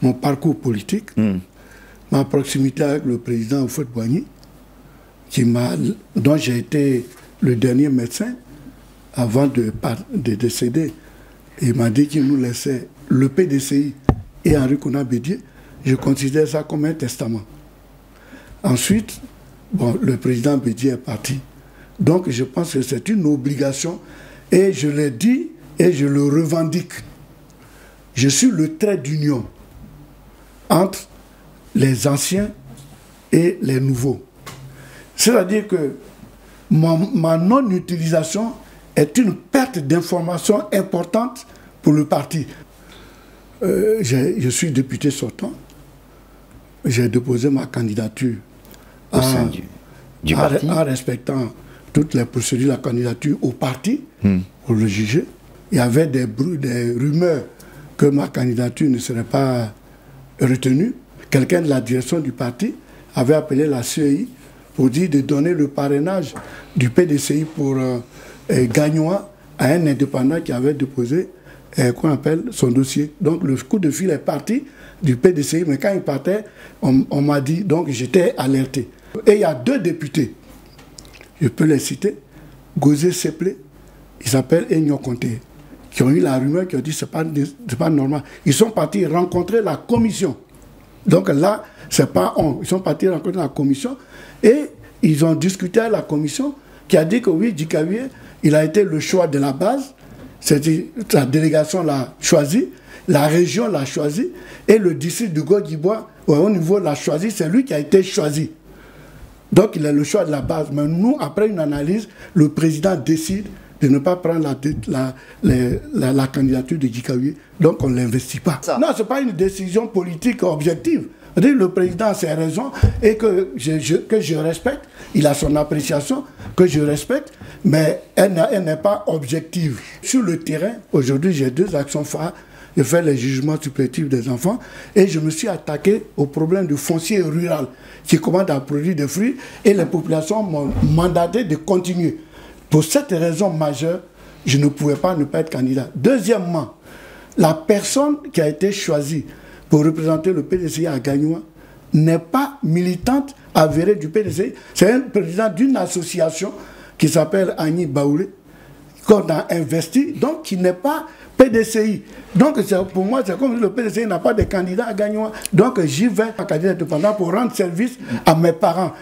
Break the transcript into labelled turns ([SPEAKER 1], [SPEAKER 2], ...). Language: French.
[SPEAKER 1] mon parcours politique, ma proximité avec le président Houphouët-Boigny, dont j'ai été le dernier médecin avant de décéder. Il m'a dit qu'il nous laissait le PDCI et Henri Konan Bédié. Je considère ça comme un testament. Ensuite, bon, le président Bédié est parti. Donc je pense que c'est une obligation et je l'ai dit et je le revendique. Je suis le trait d'union entre les anciens et les nouveaux. C'est-à-dire que ma non-utilisation est une perte d'information importante pour le parti. Je suis député sortant. J'ai déposé ma candidature
[SPEAKER 2] au sein du parti,
[SPEAKER 1] en respectant toutes les procédures de la candidature au parti pour le juger. Il y avait des rumeurs que ma candidature ne serait pas retenue. Quelqu'un de la direction du parti avait appelé la CEI pour dire de donner le parrainage du PDCI pour Gagnois à un indépendant qui avait déposé qu'on appelle son dossier. Donc le coup de fil est parti du PDCI, mais quand il partait, on m'a dit, donc j'étais alerté. Et il y a 2 députés, je peux les citer, Gozé Seplé, il s'appelle Enyo Conté, qui ont eu la rumeur, qui ont dit c'est pas normal. Ils sont partis rencontrer la commission. Donc là, c'est pas on. Ils sont partis rencontrer la commission et ils ont discuté avec la commission qui a dit que oui, Djikaoué, il a été le choix de la base, c'est-à-dire la délégation l'a choisi, la région l'a choisi et le district de Gogibois, au niveau l'a choisi, c'est lui qui a été choisi. Donc il est le choix de la base. Mais nous, après une analyse, le président décide de ne pas prendre la candidature de Djikaoué. Donc on ne l'investit pas. Non, ce n'est pas une décision politique objective. Le président a ses raisons et que je respecte. Il a son appréciation que je respecte, mais elle n'est pas objective. Sur le terrain, aujourd'hui, j'ai 2 actions phares. Je fais les jugements supplétifs des enfants et je me suis attaqué au problème du foncier rural qui commande à produire des fruits et les populations m'ont mandaté de continuer. Pour cette raison majeure, je ne pouvais pas ne pas être candidat. Deuxièmement, la personne qui a été choisie pour représenter le PDCI à Gagnois n'est pas militante avérée du PDCI. C'est un président d'une association qui s'appelle Agni Baoulé, qu'on a investi, donc qui n'est pas PDCI. Donc pour moi, c'est comme si le PDCI n'a pas de candidat à Gagnois. Donc j'y vais en candidat indépendant pour rendre service à mes parents.